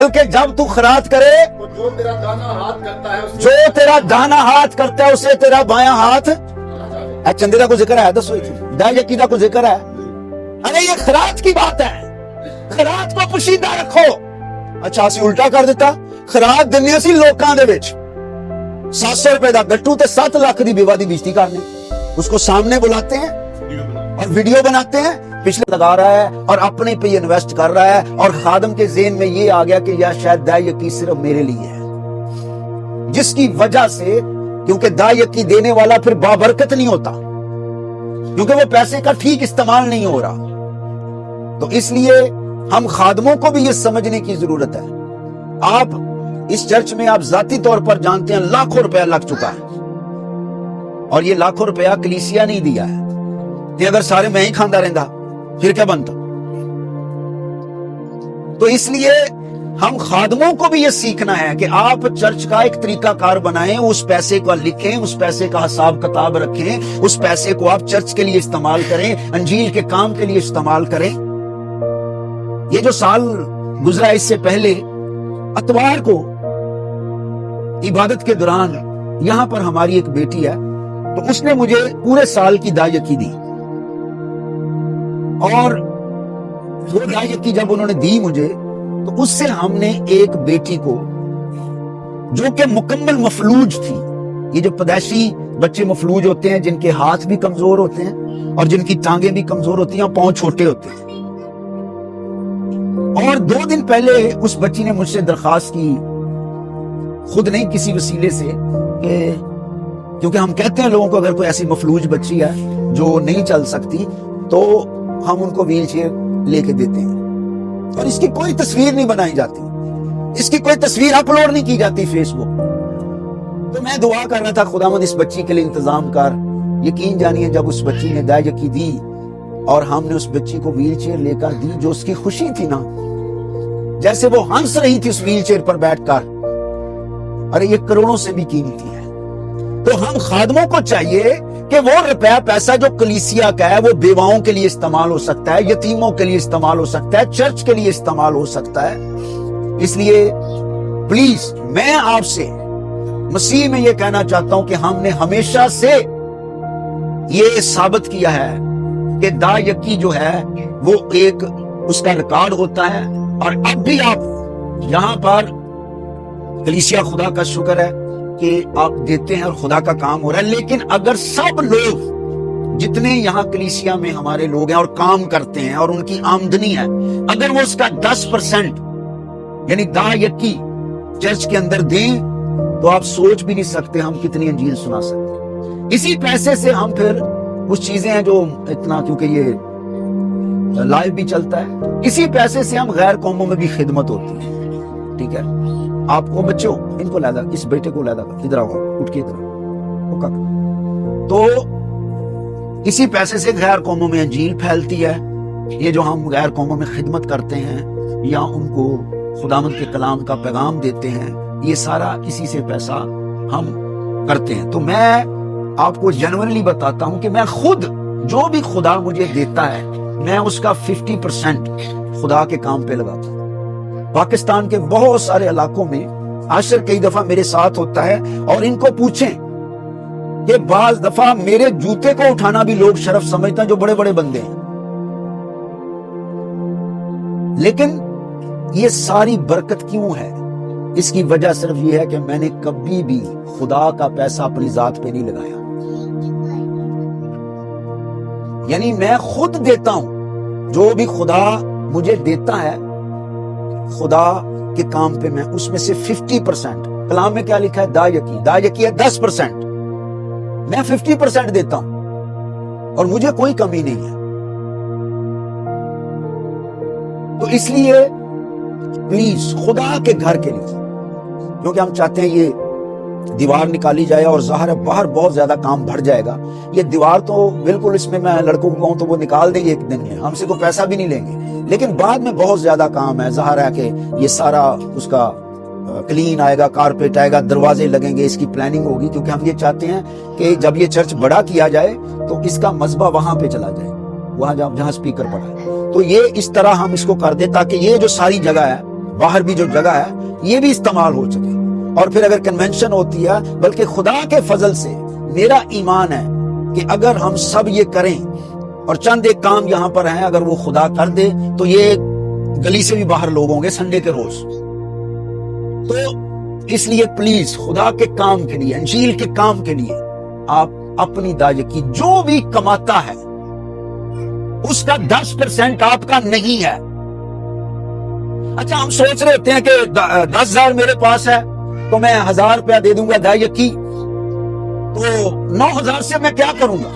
بلکہ جب تو خیرات کرے جو تیرا دانا ہاتھ کرتا ہے جو تیرا دانا ہاتھ کرتا ہے اسے تیرا بایاں ہاتھ چندے کا کوئی ذکر ہے دسو یقین کا کوئی ذکر ہے؟ ارے یہ خیرات کی بات ہے، خیرات کو پوشیدہ رکھو۔ اچھا اسی الٹا کر دیتا، خیرات دنیا سی لوکاں دے وچ 700 روپے دا گٹو تے 7 لاکھ دی بیوہ دی بیزتی کرنے، اس کو سامنے بلاتے ہیں اور ویڈیو بناتے ہیں، پچھلے لگا رہا ہے اور اپنے پہ انویسٹ کر رہا ہے، اور خادم کے ذہن میں یہ آ گیا کہ یا شاید دائیں یقین صرف میرے لیے ہے، جس کی وجہ سے کیونکہ دائیں یقین دینے والا پھر بابرکت نہیں ہوتا، کیونکہ وہ پیسے کا ٹھیک استعمال نہیں ہو رہا۔ تو اس لیے ہم خادموں کو بھی یہ سمجھنے کی ضرورت ہے۔ آپ اس چرچ میں آپ ذاتی طور پر جانتے ہیں لاکھوں روپیہ لگ چکا ہے، اور یہ لاکھوں روپیہ کلیسیا نہیں دیا ہے، کہ اگر سارے میں ہی کھاندہ رہندا پھر کیا بنتا؟ تو اس لیے ہم خادموں کو بھی یہ سیکھنا ہے کہ آپ چرچ کا ایک طریقہ کار بنائیں، اس پیسے کو لکھیں، اس پیسے کا حساب کتاب رکھیں، اس پیسے کو آپ چرچ کے لیے استعمال کریں، انجیل کے کام کے لیے استعمال کریں۔ یہ جو سال گزرا اس سے پہلے اتوار کو عبادت کے دوران یہاں پر ہماری ایک بیٹی ہے، تو اس نے مجھے پورے سال کی دائیں دی، اور وہ دائیں جب انہوں نے دی مجھے تو اس سے ہم نے ایک بیٹی کو جو کہ مکمل مفلوج تھی، یہ جو پیدائشی بچے مفلوج ہوتے ہیں، جن کے ہاتھ بھی کمزور ہوتے ہیں اور جن کی ٹانگیں بھی کمزور ہوتی ہیں اور پاؤں چھوٹے ہوتے ہیں، اور 2 دن پہلے اس بچی نے مجھ سے درخواست کی، خود نہیں کسی وسیلے سے، کہ کیونکہ ہم کہتے ہیں لوگوں کو اگر کوئی ایسی مفلوج بچی ہے جو نہیں چل سکتی تو ہم ان کو ویل چیئر لے کے دیتے ہیں، اور اس کی کوئی تصویر نہیں بنائی جاتی، اس کی کوئی تصویر اپلوڈ نہیں کی جاتی فیس بک۔ تو میں دعا کر رہا تھا خداوند اس بچی کے لیے انتظام کر۔ یقین جانیے جب اس بچی نے دائیں یقین دی اور ہم نے اس بچی کو ویل چیئر لے کر دی، جو اس کی خوشی تھی نا، جیسے وہ ہنس رہی تھی اس ویل چیئر پر بیٹھ کر، ارے یہ کروڑوں سے بھی قیمتی ہے۔ تو ہم خادموں کو چاہیے کہ وہ روپیہ پیسہ جو کلیسیا کا ہے وہ بیواؤں کے لیے استعمال ہو سکتا ہے، یتیموں کے لیے استعمال ہو سکتا ہے، چرچ کے لیے استعمال ہو سکتا ہے۔ اس لیے پلیز میں آپ سے مسیح میں یہ کہنا چاہتا ہوں کہ ہم نے ہمیشہ سے یہ ثابت کیا ہے کہ دائیں یقین جو ہے وہ ایک اس کا ریکارڈ ہوتا ہے، اور اب بھی آپ یہاں پر کلیسیا خدا کا شکر ہے کہ آپ دیتے ہیں اور خدا کا کام ہو رہا ہے۔ لیکن اگر سب لوگ جتنے یہاں کلیسیا میں ہمارے لوگ ہیں اور کام کرتے ہیں اور ان کی آمدنی ہے، اگر وہ اس کا 10% یعنی دائیں یقین چرچ کے اندر دیں، تو آپ سوچ بھی نہیں سکتے ہم کتنی انجیل سنا سکتے۔ اسی پیسے سے ہم پھر کچھ چیزیں ہیں جو اتنا، کیونکہ یہ لائیو بھی چلتا ہے، اسی پیسے سے ہم غیر قوموں میں بھی خدمت ہوتی ہے، ٹھیک ہے؟ آپ کو بچوں ان کو لادا، اس بیٹے کو لادا، ادھر آؤ، اٹھ کے ادھر آؤ۔ تو اسی پیسے سے غیر قوموں میں انجیل پھیلتی ہے۔ یہ جو ہم غیر قوموں میں خدمت کرتے ہیں یا ان کو خداوند کے کلام کا پیغام دیتے ہیں، یہ سارا اسی سے پیسہ ہم کرتے ہیں۔ تو میں آپ کو جنورلی بتاتا ہوں کہ میں خود جو بھی خدا مجھے دیتا ہے میں اس کا 50% خدا کے کام پہ لگاتا ہوں۔ پاکستان کے بہت سارے علاقوں میں عاشر کئی دفعہ میرے ساتھ ہوتا ہے، اور ان کو پوچھیں کہ بعض دفعہ میرے جوتے کو اٹھانا بھی لوگ شرف سمجھتے ہیں، جو بڑے بڑے بندے ہیں، لیکن یہ ساری برکت کیوں ہے؟ اس کی وجہ صرف یہ ہے کہ میں نے کبھی بھی خدا کا پیسہ اپنی ذات پہ نہیں لگایا، یعنی میں خود دیتا ہوں، جو بھی خدا مجھے دیتا ہے خدا کے کام پہ، میں اس میں سے 50%، کلام میں کیا لکھا ہے؟ دائیں یقین ہے 10%، میں 50% دیتا ہوں، اور مجھے کوئی کمی نہیں ہے۔ تو اس لیے پلیز خدا کے گھر کے لیے، کیونکہ ہم چاہتے ہیں یہ دیوار نکالی جائے، اور ظاہر ہے باہر بہت زیادہ کام بڑھ جائے گا۔ یہ دیوار تو بالکل، اس میں لڑکوں کو کہوں تو وہ نکال دیں گے ایک دن میں، ہم سے کوئی پیسہ بھی نہیں لیں گے، لیکن بعد میں بہت زیادہ کام ہے۔ ظاہر ہے کہ یہ سارا اس کا کلین آئے گا، کارپیٹ آئے گا، دروازے لگیں گے، اس کی پلاننگ ہوگی، کیونکہ ہم یہ چاہتے ہیں کہ جب یہ چرچ بڑا کیا جائے تو اس کا مذبح وہاں پہ چلا جائے، وہاں جہاں سپیکر پڑا ہے، تو یہ اس طرح ہم اس کو کر دیں تاکہ یہ جو ساری جگہ ہے باہر بھی جو جگہ ہے یہ بھی استعمال ہو سکے. اور پھر اگر کنونشن ہوتی ہے, بلکہ خدا کے فضل سے میرا ایمان ہے کہ اگر ہم سب یہ کریں اور چند ایک کام یہاں پر ہیں, اگر وہ خدا کر دے تو یہ گلی سے بھی باہر لوگ ہوں گے سنڈے کے روز. تو اس لیے پلیز خدا کے کام کے لیے, انجیل کے کام کے لیے آپ اپنی دایکی جو بھی کماتا ہے اس کا 10% آپ کا نہیں ہے. اچھا ہم سوچ رہے ہوتے ہیں کہ 10,000 میرے پاس ہے تو میں 1,000 روپیہ دے دوں گا دایکی, تو 9,000 سے میں کیا کروں گا.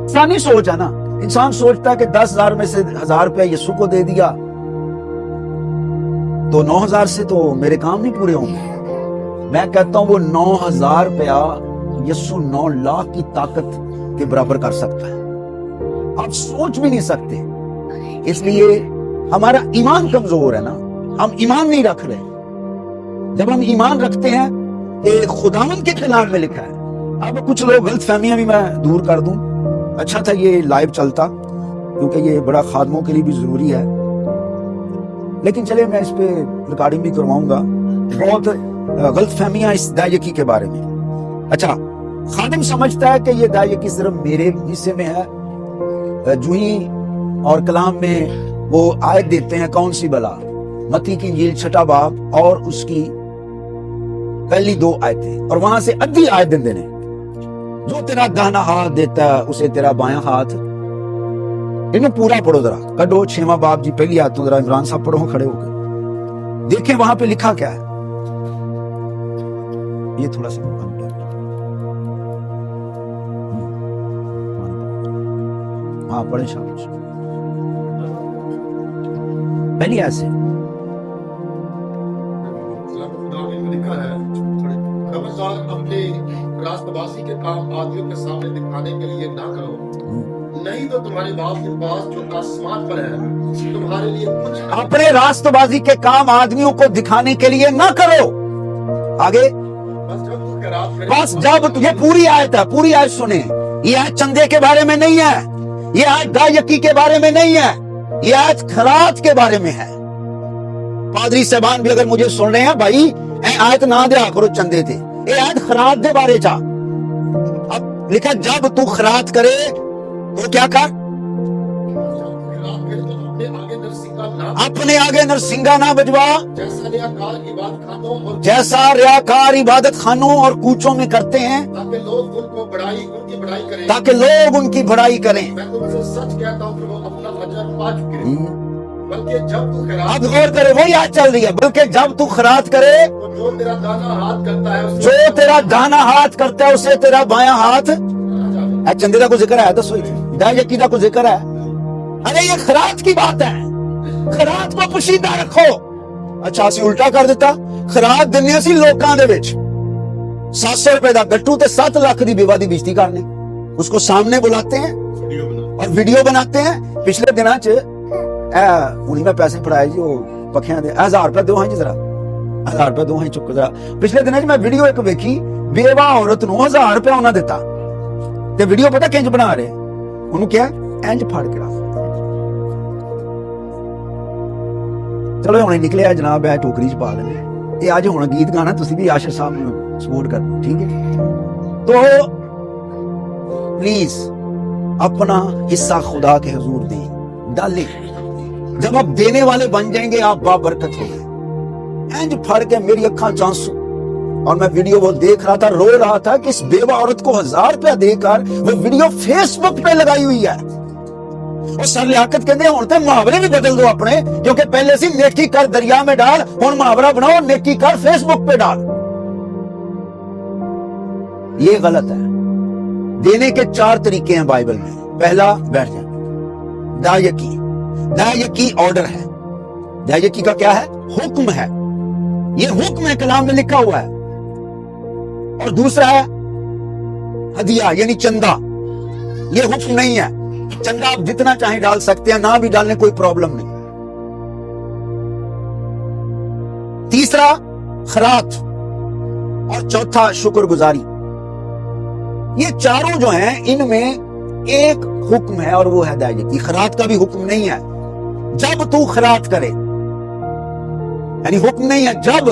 ایسا نہیں سوچا نا. انسان سوچتا ہے کہ 10,000 میں سے 1,000 روپیہ یسوع کو دے دیا تو 9,000 سے تو میرے کام نہیں پورے ہوں گے. میں کہتا ہوں وہ 9,000 روپیہ یسوع 9 لاکھ کی طاقت کے برابر کر سکتا ہے. آپ سوچ بھی نہیں سکتے. اس لیے ہمارا ایمان کمزور ہے نا, ہم ایمان نہیں رکھ رہے. جب ہم ایمان رکھتے ہیں کہ خداوند کے کلام میں لکھا ہے. اب کچھ لوگ غلط فہمیاں بھی میں دور کر دوں. اچھا تھا یہ لائیو چلتا کیونکہ یہ بڑا خادموں کے لیے بھی ضروری ہے, لیکن چلے میں اس پہ ریکارڈنگ بھی کرواؤں گا. بہت غلط فہمیاں اس دایکی کے بارے میں. اچھا خادم سمجھتا ہے کہ یہ دایکی صرف میرے حصے میں ہے. جوہی اور کلام میں وہ آیت دیتے ہیں, کون سی بلا, متی کی انجیل 6 باب اور اس کی پہلی 2 آیتیں, اور وہاں سے ادھی آیت دے دینے, جو تیرا داہنا ہاتھ دیتا ہے اسے تیرا بایاں ہاتھ. انہیں پورا پڑھو ذرا, کڈو 6واں باب جی پہلی آیت. ذرا عمران صاحب پڑھو کھڑے ہو کے دیکھیں وہاں پہ لکھا کیا ہے. یہ تھوڑا سا ہاں پڑھیں شامل پہلی آیت سے. لکھا ہے خبردار اپنے راست بازی کے کام آدمیوں کے سامنے دکھانے کے لیے نہ کرو, نہیں تو تمہارے باپ کے پاس جو آسمان پر ہے تمہارے لیے کچھ. اپنے راست بازی کے کام آدمیوں کو دکھانے کے لیے نہ کرو. آگے بس جب یہ پوری آیت ہے, پوری آیت سنیں. یہ آیت چندے کے بارے میں نہیں ہے, یہ آیت دایکی کے بارے میں نہیں ہے, یہ آیت خیرات کے بارے میں ہے. پادری صاحبان بھی اگر مجھے سن رہے ہیں, بھائی اے آیت نہ دیا کرو چندے تھے, یہ آیت خیرات دے بارے چاہ. اب لکھا جب تو خیرات کرے تو کیا کر, اپنے آگے نرسنگا نہ بجوا, جیسا ریاکار عبادت خانوں اور کوچوں میں کرتے ہیں تاکہ لوگ ان کو بڑائی ان کی بڑائی کریں. تاکہ لوگ ان کی بڑائی کریں. میں تم سے سچ کہتا ہوں کہ وہ اپنا اجر پا چکے ہیں. بلکہ جب تو خیرات اب غور کرے, وہی آیت چل رہی ہے, بلکہ جب تو خیرات کرے تو جو تیرا دانا ہاتھ کرتا ہے جو تیرا دانا ہاتھ کرتا ہے اسے تیرا بایاں ہاتھ. اے چندے کا کوئی ذکر ہے, دسو دایکی کا کوئی ذکر ہے. ارے یہ خیرات کی بات ہے, خیرات کو پوشیدہ رکھو. اچھا اسی الٹا کر دیتا, خیرات دنیا سی لوکاں دے وچ 700 روپے دا گٹو تے 7 لاکھ دی بیوہ دی بیزتی کرنے, اس کو سامنے بلاتے ہیں اور ویڈیو بناتے ہیں. پچھلے دنوں چ انہیں میں پیسے پڑھائے جی, وہ پکھیاں دے 1,000 روپے دو ہیں جی, ذرا 1,000 روپے دو ہیں چک ذرا. پچھلے دنوں چ میں ویڈیو ایک ویکھی, بیوہ عورت نو 1,000 روپے انہاں دیتا تے ویڈیو پتہ کنج بنا رہے, انہوں کیا انج پھاڑ کے رکھ. چلو ہوں نکلے جناب ہے ٹوکری چ پا لیں. یہ اج ہوں گیت گانا, تسی بھی عاشر صاحب نوں سپورٹ کرنا, ٹھیک ہے. تو پلیز اپنا حصہ خدا کے حضور دیں, ڈالیں. جب آپ دینے والے بن جائیں گے آپ بابرکت ہو گئے. انج پھڑ کے میری اکھاں چانسو, اور میں ویڈیو وہ دیکھ رہا تھا, رو رہا تھا کہ اس بیوہ عورت کو 1,000 روپیہ دے کر وہ ویڈیو فیس بک پہ لگائی ہوئی ہے. اور سر لیاقت کہتے ہیں ہوتے محاورے بھی بدل دو اپنے, کیونکہ پہلے سے نیکی کر دریا میں ڈال, ہن محاورہ بناؤ نیکی کر فیس بک پہ ڈال. یہ غلط ہے. دینے کے 4 طریقے ہیں بائبل میں. پہلا, بیٹھ جائیں, دایکی. دایکی آرڈر ہے. دایکی کا کیا ہے, حکم ہے. یہ حکم ہے, کلام میں لکھا ہوا ہے. اور دوسرا ہے ہدیہ یعنی چندہ. یہ حکم نہیں ہے, چندہ آپ جتنا چاہیں ڈال سکتے ہیں, نہ بھی ڈالنے کوئی پرابلم نہیں. تیسرا خیرات, اور چوتھا شکر گزاری. یہ چاروں جو ہیں ان میں ایک حکم ہے اور وہ ہے دایکی. خیرات کا بھی حکم نہیں ہے. جب تو خیرات کرے یعنی حکم نہیں ہے جب،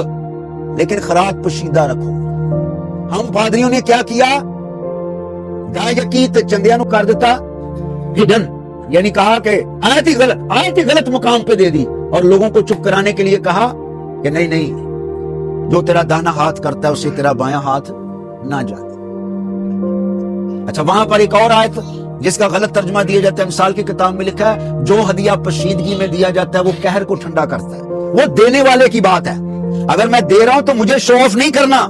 لیکن خراج پوشیدہ رکھو. ہم پادریوں نے کیا کیا؟ دا یقین تے چندیاں نو کر دیتا ہڈن، یعنی کہا کہ آیت ہی غلط مقام پہ دے دی، اور لوگوں کو چپ کرانے کے لیے کہا کہ نہیں نہیں، جو تیرا داہنا ہاتھ کرتا ہے اسے تیرا بایاں ہاتھ نہ جانے. اچھا، وہاں پر ایک اور آیت جس کا غلط ترجمہ دیا جاتا ہے، مثال کی کتاب میں لکھا ہے جو ہدیہ پشیدگی میں دیا جاتا ہے وہ قہر کو ٹھنڈا کرتا ہے. وہ دینے والے کی بات ہے. اگر میں دے رہا ہوں تو مجھے شو آف نہیں کرنا،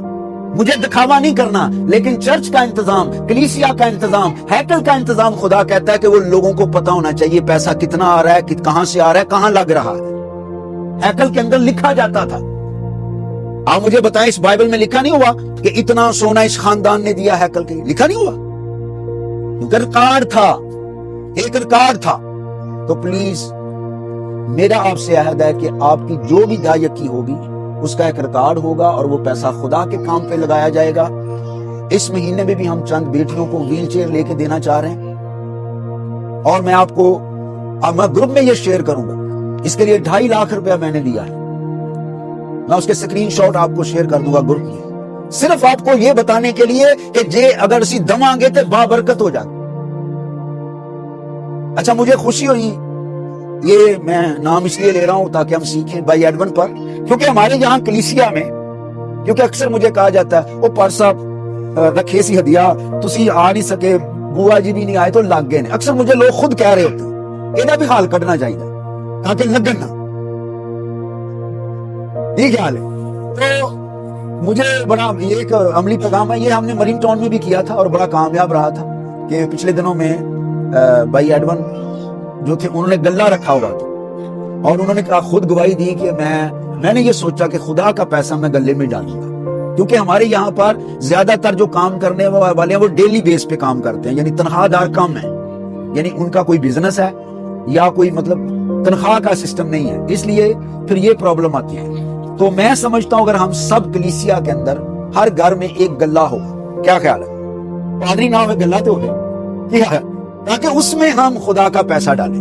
مجھے دکھاوا نہیں کرنا، لیکن چرچ کا انتظام، کلیسیا کا انتظام، ہیکل کا انتظام، خدا کہتا ہے کہ وہ لوگوں کو پتا ہونا چاہیے پیسہ کتنا آ رہا ہے، کہاں سے آ رہا ہے، کہاں لگ رہا ہے. ہیکل کے اندر لکھا جاتا تھا. آپ مجھے بتائیں اس بائبل میں لکھا نہیں ہوا کہ اتنا سونا اس خاندان نے دیا ہیکل کے؟ لکھا نہیں ہوا. ریکارڈ تھا، ایک ریکارڈ تھا. تو پلیز میرا آپ سے عہد ہے کہ آپ کی جو بھی دایکی ہوگی اس کا ایک ریکارڈ ہوگا، اور وہ پیسہ خدا کے کام پہ لگایا جائے گا. اس مہینے میں بھی ہم چند بیٹیوں کو ویل چیئر لے کے دینا چاہ رہے ہیں، اور میں آپ کو میں گروپ میں یہ شیئر کروں گا. اس کے لیے 2.5 لاکھ روپیہ میں نے دیا ہے. میں اس کے سکرین شاٹ آپ کو شیئر کر دوں گا گروپ میں، صرف آپ کو یہ بتانے کے لیے کہ جے اگر اسی دماں گے تو بابرکت ہو جائے. اچھا، مجھے خوشی ہوئی، یہ میں نام اس لیے لے رہا ہوں تاکہ ہم سیکھیں بھائی ایڈون پر، کیونکہ ہمارے یہاں کلیسیا میں، کیونکہ اکثر مجھے کہا جاتا ہے وہ پار صاحب رکھے سی ہدیہ تسی آ نہیں سکے، بوا جی بھی نہیں آئے تو لگ گئے. اکثر مجھے لوگ خود کہہ رہے ہوتے ہیں یہ بھی حال کٹنا چاہیے تاکہ لگن نہ. یہ خیال ہے. تو مجھے بڑا یہ ایک عملی پیغام ہے، یہ ہم نے مرین ٹاؤن میں بھی کیا تھا اور بڑا کامیاب رہا تھا کہ پچھلے دنوں میں بھائی ایڈون جو تھے انہوں نے گلہ رکھا ہوا تھا، اور انہوں نے کہا خود گواہی دی کہ میں نے یہ سوچا کہ خدا کا پیسہ میں گلے میں ڈالوں گا، کیونکہ ہمارے یہاں پر زیادہ تر جو کام کرنے والے ہیں وہ ڈیلی بیس پہ کام کرتے ہیں، یعنی تنخواہ دار کم ہے، یعنی ان کا کوئی بزنس ہے یا کوئی مطلب تنخواہ کا سسٹم نہیں ہے، اس لیے پھر یہ پرابلم آتی ہے. تو میں سمجھتا ہوں اگر ہم سب کلیسیا کے اندر ہر گھر میں ایک گلہ ہو، کیا خیال ہے؟ پادری نام ہے گلہ تو ہو، تاکہ اس میں ہم خدا کا پیسہ ڈالیں.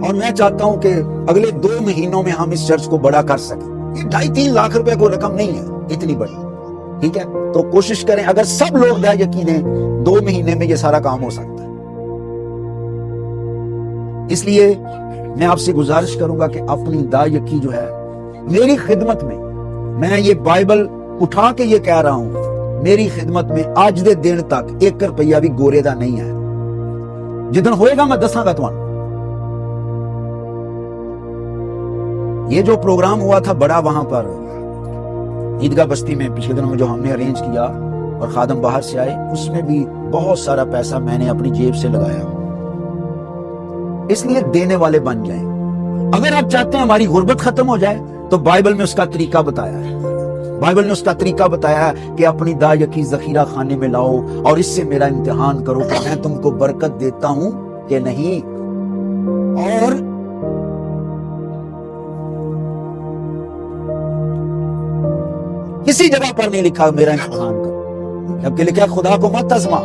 اور میں چاہتا ہوں کہ اگلے 2 مہینوں میں ہم اس چرچ کو بڑا کر سکیں. یہ 2.5-3 لاکھ روپے کو رقم نہیں ہے اتنی بڑی، ٹھیک ہے؟ تو کوشش کریں اگر سب لوگ دا یقینیں 2 مہینے میں یہ سارا کام ہو سکتا ہے. اس لیے میں آپ سے گزارش کروں گا کہ اپنی دا یقین جو ہے میری خدمت میں یہ بائبل اٹھا کے یہ کہہ رہا ہوں، میری خدمت میں آج دے دن تک 1 روپیہ بھی گورے دا نہیں ہے. جدن ہوئے گا میں دساں گا تمہیں. یہ جو پروگرام ہوا تھا بڑا وہاں پر عیدگاہ بستی میں پچھلے دنوں میں جو ہم نے ارینج کیا اور خادم باہر سے آئے، اس میں بھی بہت سارا پیسہ میں نے اپنی جیب سے لگایا. اس لیے دینے والے بن جائیں. اگر آپ چاہتے ہیں ہماری غربت ختم ہو جائے تو بائبل میں اس کا طریقہ بتایا ہے. بائبل نے اس کا طریقہ بتایا ہے کہ اپنی دا یقین ذخیرہ خانے میں لاؤ اور اس سے میرا امتحان کرو کہ میں تم کو برکت دیتا ہوں کہ نہیں. اور کسی جگہ پر نہیں لکھا میرا امتحان کرو، جبکہ لکھا خدا کو مت آزما.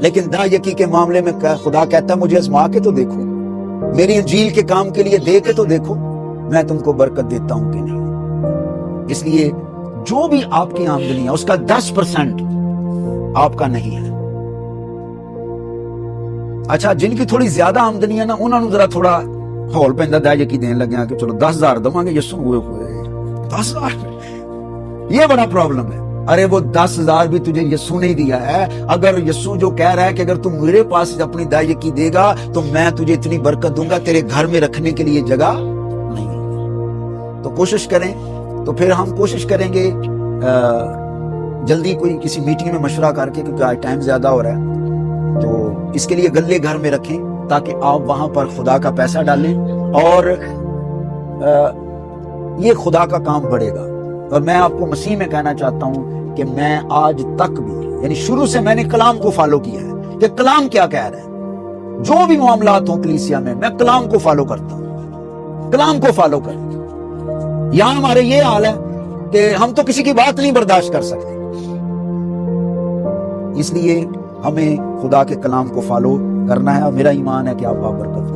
لیکن دا یقین کے معاملے میں خدا کہتا ہے مجھے آزما کے تو دیکھو، میری انجیل کے کام کے لیے دے کے تو دیکھو، میں تم کو برکت دیتا ہوں کہ نہیں. اس لیے جو بھی آپ کی آمدنی ہے اس کا 10% آپ کا نہیں ہے. اچھا، جن کی تھوڑی زیادہ آمدنی ہے نا انہوں نے ذرا تھوڑا ہول پہ دا یقین دینے لگے کہ چلو 10,000 دوں گے، یسو ہوئے 10,000. یہ بڑا پرابلم ہے. ارے وہ 10,000 بھی تجھے یسو نہیں دیا ہے. اگر یسو جو کہہ رہا ہے کہ اگر تم میرے پاس اپنی دایکی دے گا تو میں تجھے اتنی برکت دوں گا، تیرے گھر میں رکھنے کے لیے جگہ نہیں. تو کوشش کریں. تو پھر ہم کوشش کریں گے جلدی کوئی کسی میٹنگ میں مشورہ کر کے، کیونکہ آج ٹائم زیادہ ہو رہا ہے، تو اس کے لیے گلے گھر میں رکھیں تاکہ آپ وہاں پر خدا کا پیسہ ڈالیں اور یہ خدا کا کام بڑھے گا. اور میں آپ کو مسیح میں کہنا چاہتا ہوں کہ میں آج تک بھی، یعنی شروع سے میں نے کلام کو فالو کیا ہے کہ کلام کیا کہہ رہا ہے. جو بھی معاملات ہوں کلیسیا میں کلام کو فالو کرتا ہوں، کلام کو فالو کرتا ہوں. یہاں ہمارے یہ حال ہے کہ ہم تو کسی کی بات نہیں برداشت کر سکتے. اس لیے ہمیں خدا کے کلام کو فالو کرنا ہے، اور میرا ایمان ہے کہ آپ برکت